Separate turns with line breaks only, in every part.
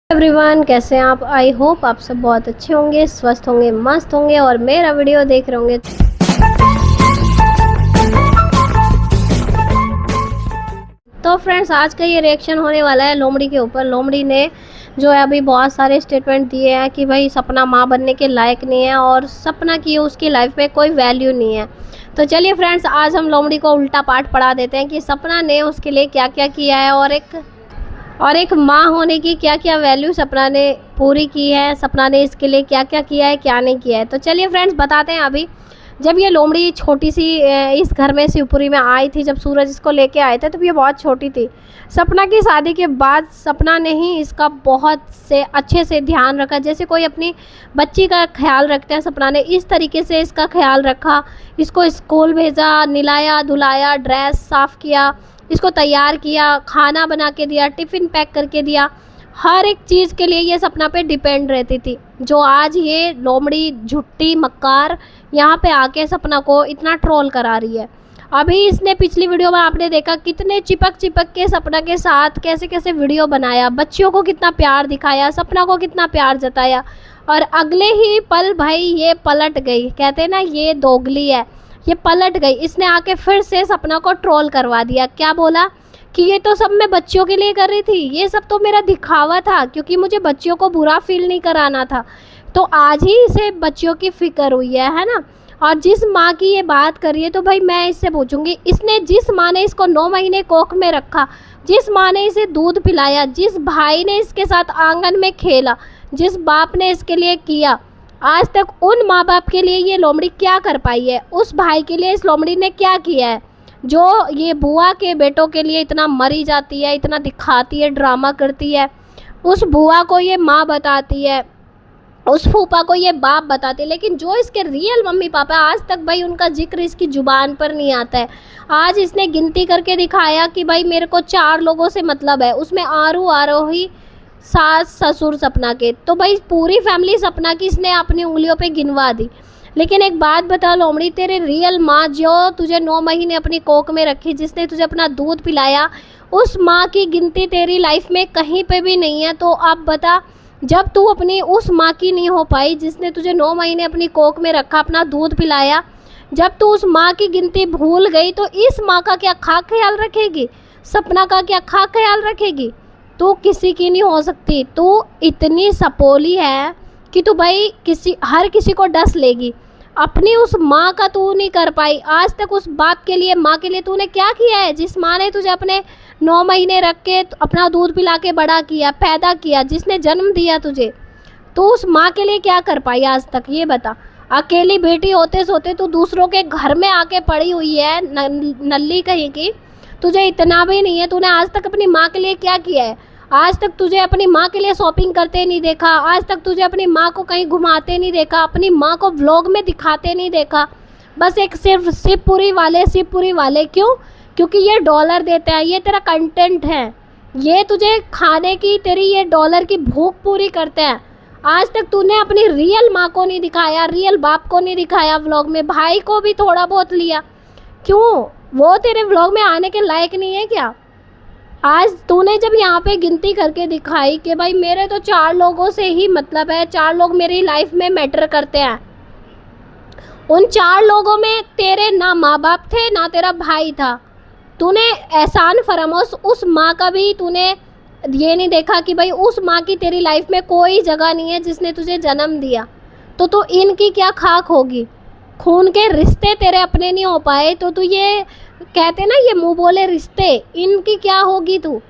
Everyone, कैसे हैं आप। आई होप आप सब बहुत अच्छे होंगे, स्वस्थ होंगे, मस्त होंगे और मेरा वीडियो देख रहे होंगे। तो फ्रेंड्स, आज का ये रिएक्शन होने वाला है लोमड़ी के ऊपर। लोमड़ी ने जो है अभी बहुत सारे स्टेटमेंट दिए हैं कि भाई सपना माँ बनने के लायक नहीं है और सपना की उसकी लाइफ में कोई वैल्यू नहीं है। तो चलिए फ्रेंड्स, आज हम लोमड़ी को उल्टा पाठ पढ़ा देते हैं कि सपना ने उसके लिए क्या क्या किया है और एक माँ होने की क्या क्या वैल्यू सपना ने पूरी की है, सपना ने इसके लिए क्या क्या किया है, क्या नहीं किया है। तो चलिए फ्रेंड्स, बताते हैं। अभी जब ये लोमड़ी छोटी सी इस घर में शिवपुरी में आई थी, जब सूरज इसको लेके आए थे, तब ये बहुत छोटी थी। सपना की शादी के बाद सपना ने ही इसका बहुत से अच्छे से ध्यान रखा, जैसे कोई अपनी बच्ची का ख्याल रखता है। सपना ने इस तरीके से इसका ख्याल रखा, इसको स्कूल भेजा, निलाया धुलाया, ड्रेस साफ़ किया, इसको तैयार किया, खाना बना के दिया, टिफ़िन पैक करके दिया। हर एक चीज़ के लिए ये सपना पे डिपेंड रहती थी। जो आज ये लोमड़ी झुट्टी मक्कार यहाँ पे आके सपना को इतना ट्रोल करा रही है। अभी इसने पिछली वीडियो में आपने देखा कितने चिपक के सपना के साथ कैसे कैसे वीडियो बनाया, बच्चियों को कितना प्यार दिखाया, सपना को कितना प्यार जताया। और अगले ही पल भाई ये पलट गई। कहते हैं ना, ये दोगली है, ये पलट गई। इसने आके फिर से सपना को ट्रोल करवा दिया। क्या बोला कि ये तो सब मैं बच्चियों के लिए कर रही थी, ये सब तो मेरा दिखावा था, क्योंकि मुझे बच्चियों को बुरा फील नहीं कराना था। तो आज ही इसे बच्चियों की फिक्र हुई है ना। और जिस माँ की ये बात करिए, तो भाई मैं इससे पूछूंगी, इसने जिस माँ ने इसको 9 महीने कोख में रखा, जिस माँ ने इसे दूध पिलाया, जिस भाई ने इसके साथ आंगन में खेला, जिस बाप ने इसके लिए किया, आज तक उन माँ बाप के लिए ये लोमड़ी क्या कर पाई है? उस भाई के लिए इस लोमड़ी ने क्या किया है जो ये बुआ के बेटों के लिए इतना मरी जाती है, इतना दिखाती है, ड्रामा करती है? उस बुआ को ये माँ बताती है, उस फूफा को ये बाप बताते हैं, लेकिन जो इसके रियल मम्मी पापा, आज तक भाई उनका जिक्र इसकी ज़ुबान पर नहीं आता है। आज इसने गिनती करके दिखाया कि भाई मेरे को 4 लोगों से मतलब है, उसमें आरू आरोही, सास ससुर सपना के। तो भाई पूरी फैमिली सपना की इसने अपनी उंगलियों पे गिनवा दी। लेकिन एक बात बता लोमड़ी, तेरे रियल माँ जो तुझे 9 महीने अपनी कोख में रखी, जिसने तुझे अपना दूध पिलाया, उस माँ की गिनती तेरी लाइफ में कहीं पे भी नहीं है। तो अब बता, जब तू अपनी उस माँ की नहीं हो पाई जिसने तुझे 9 महीने अपनी कोख में रखा, अपना दूध पिलाया, जब तू उस माँ की गिनती भूल गई, तो इस माँ का क्या खाक ख्याल रखेगी? सपना का क्या खाक ख्याल रखेगी? तू किसी की नहीं हो सकती। तू इतनी सपोली है कि तू भाई हर किसी को डस लेगी। अपनी उस माँ का तू नहीं कर पाई। आज तक उस बाप के लिए, माँ के लिए तूने क्या किया है? जिस माँ ने तुझे अपने 9 महीने रख के अपना दूध पिला के बड़ा किया, पैदा किया, जिसने जन्म दिया तुझे, तो उस माँ के लिए क्या कर पाई आज तक? ये बता। अकेली बेटी होते सोते तू दूसरों के घर में आके पड़ी हुई है, नल्ली कहीं की। तुझे इतना भी नहीं है, तूने आज तक अपनी माँ के लिए क्या किया है? आज तक तुझे अपनी माँ के लिए शॉपिंग करते नहीं देखा, आज तक तुझे अपनी माँ को कहीं घुमाते नहीं देखा, अपनी माँ को व्लॉग में दिखाते नहीं देखा। बस एक सिर्फ शिवपुरी वाले। क्यों? क्योंकि ये डॉलर देते हैं, ये तेरा कंटेंट है, ये तुझे खाने की, तेरी ये डॉलर की भूख पूरी करते हैं। आज तक तूने अपनी रियल माँ को नहीं दिखाया, रियल बाप को नहीं दिखाया व्लॉग में। भाई को भी थोड़ा बहुत लिया, क्यों? वो तेरे व्लॉग में आने के लायक नहीं है क्या? आज तूने जब यहाँ पे गिनती करके दिखाई कि भाई मेरे तो 4 लोगों से ही मतलब है, 4 लोग मेरी लाइफ में मैटर करते हैं, उन 4 लोगों में तेरे ना माँ बाप थे, ना तेरा भाई था। तूने एहसान फरामोश उस माँ का भी तूने ये नहीं देखा कि भाई उस माँ की तेरी लाइफ में कोई जगह नहीं है जिसने तुझे जन्म दिया। तो इनकी क्या खाक होगी? खून के रिश्ते तेरे अपने नहीं हो पाए, तो तू ये कहते ना, ये मुंह बोले रिश्ते, इनकी क्या होगी तू?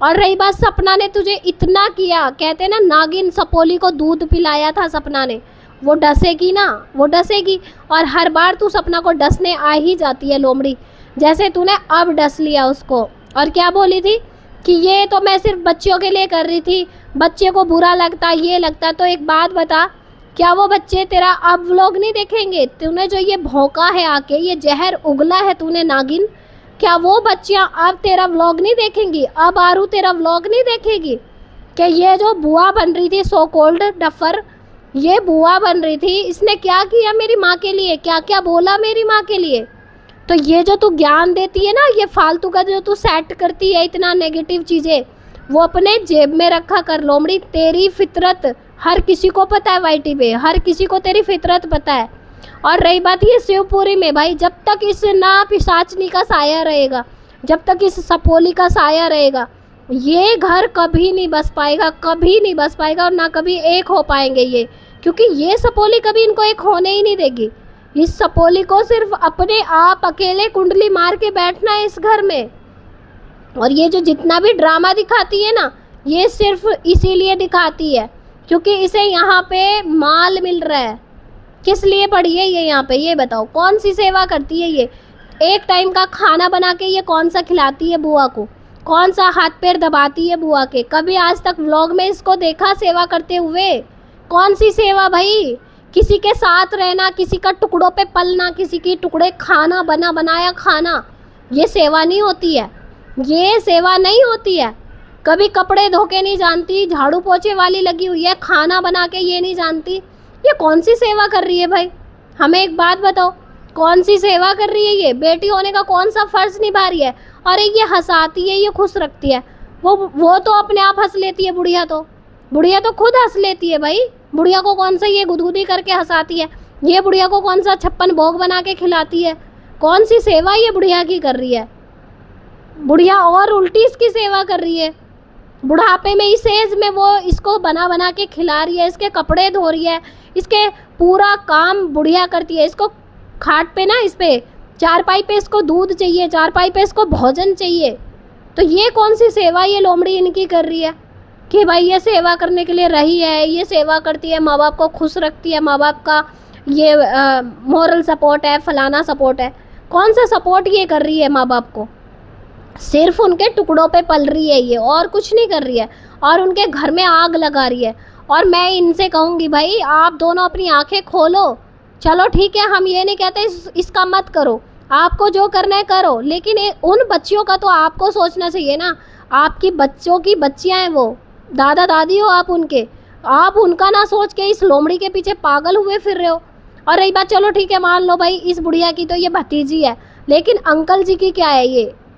और रही बात, सपना ने तुझे इतना किया, कहते ना नागिन सपोली को दूध पिलाया था सपना ने, वो डसेगी ना, वो डसेगी। और हर बार तू सपना को डसने आ ही जाती है लोमड़ी, जैसे तूने अब डस लिया उसको। और क्या बोली थी कि ये तो मैं सिर्फ बच्चियों के लिए कर रही थी, बच्चे को बुरा लगता, ये लगता। तो एक बात बता, क्या वो बच्चे तेरा अब व्लॉग नहीं देखेंगे? तूने जो ये भौंका है आके, ये जहर उगला है तूने नागिन, क्या वो बच्चियां अब तेरा व्लॉग नहीं देखेंगी? अब आरू तेरा व्लॉग नहीं देखेगी? कि ये जो बुआ बन रही थी, सो कॉल्ड डफर, ये बुआ बन रही थी, इसने क्या किया मेरी माँ के लिए, क्या क्या बोला मेरी माँ के लिए? तो ये जो तू ज्ञान देती है ना, ये फालतू का जो तू सेट करती है इतना नेगेटिव चीज़ें, वो अपने जेब में रखा कर। लोमड़ी, तेरी फितरत हर किसी को पता है वाईटी पे, हर किसी को तेरी फितरत पता है। और रही बात ये शिवपुरी में, भाई जब तक इस ना पिशाचनी का साया रहेगा, जब तक इस सपोली का साया रहेगा, ये घर कभी नहीं बस पाएगा, कभी नहीं बस पाएगा और ना कभी एक हो पाएंगे ये, क्योंकि ये सपोली कभी इनको एक होने ही नहीं देगी। इस सपोली को सिर्फ अपने आप अकेले कुंडली मार के बैठना है इस घर में। और ये जो जितना भी ड्रामा दिखाती है ना, ये सिर्फ इसीलिए दिखाती है क्योंकि इसे यहाँ पे माल मिल रहा है। किस लिए पड़ी है ये यहाँ पे, ये बताओ, कौन सी सेवा करती है ये? एक टाइम का खाना बना के ये कौन सा खिलाती है बुआ को, कौन सा हाथ पैर दबाती है बुआ के? कभी आज तक व्लॉग में इसको देखा सेवा करते हुए? कौन सी सेवा भाई? किसी के साथ रहना, किसी का टुकड़ों पे पलना, किसी की टुकड़े खाना, बना बनाया खाना, ये सेवा नहीं होती है, ये सेवा नहीं होती है। कभी कपड़े धो के नहीं जानती, झाड़ू पोछे वाली लगी हुई है, खाना बना के ये नहीं जानती, ये कौन सी सेवा कर रही है भाई? हमें एक बात बताओ, कौन सी सेवा कर रही है ये? बेटी होने का कौन सा फर्ज निभा रही है? अरे ये हंसाती है, ये खुश रखती है, वो तो अपने आप हंस लेती है। बुढ़िया तो खुद हंस लेती है भाई। बुढ़िया को कौन सा ये गुदगुदी करके हंसाती है? ये बुढ़िया को कौन सा 56 भोग बना के खिलाती है? कौन सी सेवा ये बुढ़िया की कर रही है? बुढ़िया और उल्टी इसकी सेवा कर रही है। बुढ़ापे में, इस एज में वो इसको बना बना के खिला रही है, इसके कपड़े धो रही है, इसके पूरा काम बुढ़िया करती है। इसको खाट पे ना, इस पे चारपाई पे इसको दूध चाहिए, चारपाई पे इसको भोजन चाहिए। तो ये कौन सी सेवा ये लोमड़ी इनकी कर रही है कि भाई ये सेवा करने के लिए रही है, ये सेवा करती है, माँ बाप को खुश रखती है, माँ बाप का ये मोरल सपोर्ट है, फलाना सपोर्ट है। कौन सा सपोर्ट ये कर रही है माँ बाप को? सिर्फ उनके टुकड़ों पे पल रही है ये, और कुछ नहीं कर रही है, और उनके घर में आग लगा रही है। और मैं इनसे कहूँगी भाई, आप दोनों अपनी आंखें खोलो। चलो ठीक है, हम ये नहीं कहते इसका मत करो, आपको जो करना है करो, लेकिन उन बच्चियों का तो आपको सोचना चाहिए ना। आपकी बच्चों की बच्चियां हैं वो, दादा दादी हो आप उनके, आप उनका ना सोच के इस लोमड़ी के पीछे पागल हुए फिर रहे हो। और रही बात, चलो ठीक है, मान लो भाई इस बुढ़िया की तो ये भतीजी है, लेकिन अंकल जी की क्या है?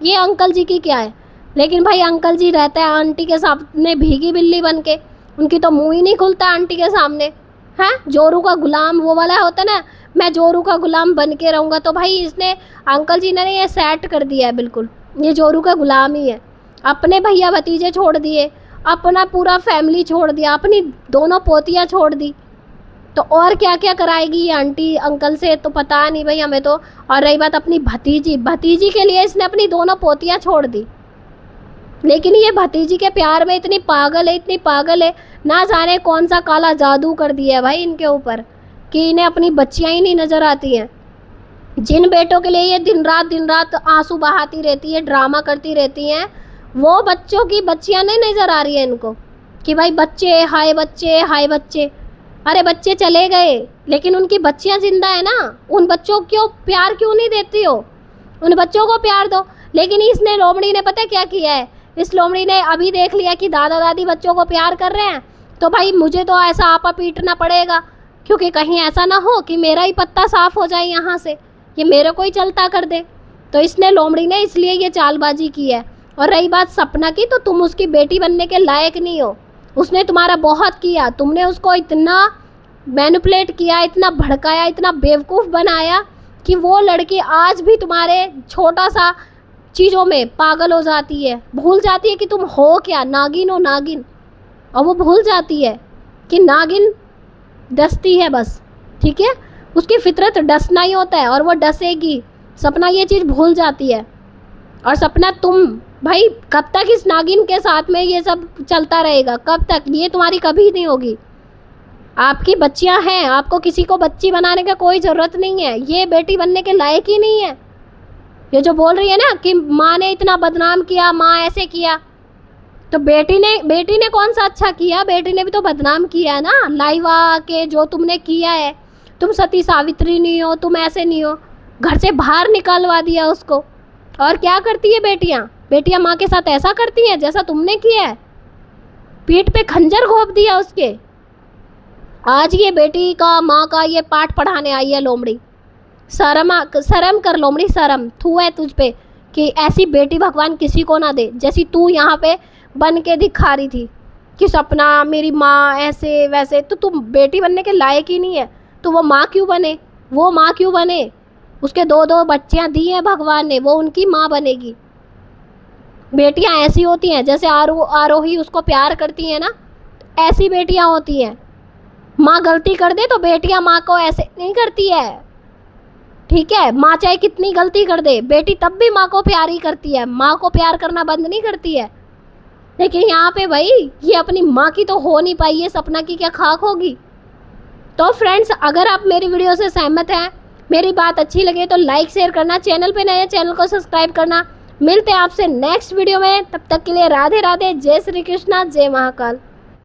ये अंकल जी की क्या है? लेकिन भाई अंकल जी रहता है आंटी के सामने भीगी बिल्ली बन के, उनकी तो मुंह ही नहीं खुलता आंटी के सामने। हैं, जोरू का गुलाम वो वाला होता ना, मैं जोरू का गुलाम बन के रहूँगा। तो भाई इसने, अंकल जी ने ये सेट कर दिया है बिल्कुल, ये जोरू का गुलाम ही है। अपने भैया भतीजे छोड़ दिए, अपना पूरा फैमिली छोड़ दिया, अपनी दोनों पोतियाँ छोड़ दी, तो और क्या क्या कराएगी ये आंटी अंकल से तो पता नहीं भाई हमें तो। और रही बात अपनी भतीजी के लिए इसने अपनी दोनों पोतियाँ छोड़ दी, लेकिन ये भतीजी के प्यार में इतनी पागल है, ना जाने कौन सा काला जादू कर दिया है भाई इनके ऊपर कि इन्हें अपनी बच्चियाँ ही नहीं नज़र आती हैं। जिन बेटों के लिए ये दिन रात आंसू बहाती रहती है, ड्रामा करती रहती हैं, वो बच्चों की बच्चियाँ नहीं नज़र आ रही है इनको कि भाई बच्चे हाय बच्चे। अरे बच्चे चले गए, लेकिन उनकी बच्चियाँ जिंदा है ना, उन बच्चों को प्यार क्यों नहीं देती हो? उन बच्चों को प्यार दो। लेकिन इसने लोमड़ी ने पता क्या किया है? इस लोमड़ी ने अभी देख लिया कि दादा दादी बच्चों को प्यार कर रहे हैं, तो भाई मुझे तो ऐसा आपा पीटना पड़ेगा, क्योंकि कहीं ऐसा ना हो कि मेरा ही पत्ता साफ हो जाए यहाँ से, ये मेरे को ही चलता कर दे। तो इसने लोमड़ी ने इसलिए ये चालबाजी की है। और रही बात सपना की, तो तुम उसकी बेटी बनने के लायक नहीं हो। उसने तुम्हारा बहुत किया, तुमने उसको इतना मैनिपुलेट किया, इतना भड़काया, इतना बेवकूफ़ बनाया कि वो लड़की आज भी तुम्हारे छोटा सा चीज़ों में पागल हो जाती है, भूल जाती है कि तुम हो क्या, नागिन हो नागिन। और वो भूल जाती है कि नागिन डसती है बस, ठीक है, उसकी फितरत डसना ही होता है और वो डसेगी। सपना ये चीज़ भूल जाती है। और सपना तुम भाई कब तक इस नागिन के साथ में ये सब चलता रहेगा? कब तक? ये तुम्हारी कभी नहीं होगी। आपकी बच्चियां हैं, आपको किसी को बच्ची बनाने का कोई ज़रूरत नहीं है, ये बेटी बनने के लायक ही नहीं है। ये जो बोल रही है ना कि माँ ने इतना बदनाम किया, माँ ऐसे किया, तो बेटी ने कौन सा अच्छा किया? बेटी ने भी तो बदनाम किया ना, लाइवा के जो तुमने किया है। तुम सती सावित्री नहीं हो, तुम ऐसे नहीं हो, घर से बाहर निकलवा दिया उसको। और क्या करती है बेटियां माँ के साथ ऐसा करती हैं जैसा तुमने किया है, पीठ पे खंजर घोंप दिया उसके। आज ये बेटी का माँ का ये पाठ पढ़ाने आई है लोमड़ी। शर्म कर लोमड़ी, शर्म थू है तुझ पे कि ऐसी बेटी भगवान किसी को ना दे जैसी तू यहाँ पे बन के दिखा रही थी कि सपना मेरी माँ ऐसे वैसे। तो तुम बेटी बनने के लायक ही नहीं है तो वो माँ क्यों बने, वो माँ क्यों बने? उसके दो दो बच्चियाँ दी हैं भगवान ने, वो उनकी माँ बनेगी। बेटियाँ ऐसी होती हैं जैसे आरोही उसको प्यार करती हैं ना, ऐसी बेटियाँ होती हैं। माँ गलती कर दे तो बेटियाँ माँ को ऐसे नहीं करती है, ठीक है। माँ चाहे कितनी गलती कर दे, बेटी तब भी माँ को प्यार ही करती है, माँ को प्यार करना बंद नहीं करती है। लेकिन यहाँ पे भाई ये अपनी माँ की तो हो नहीं पाई है, सपना की क्या खाक होगी। तो फ्रेंड्स, अगर आप मेरी वीडियो से सहमत हैं, मेरी बात अच्छी लगे तो लाइक शेयर करना, चैनल पे नए चैनल को सब्सक्राइब करना। मिलते हैं आपसे नेक्स्ट वीडियो में, तब तक के लिए राधे राधे, जय श्री कृष्णा, जय महाकाल।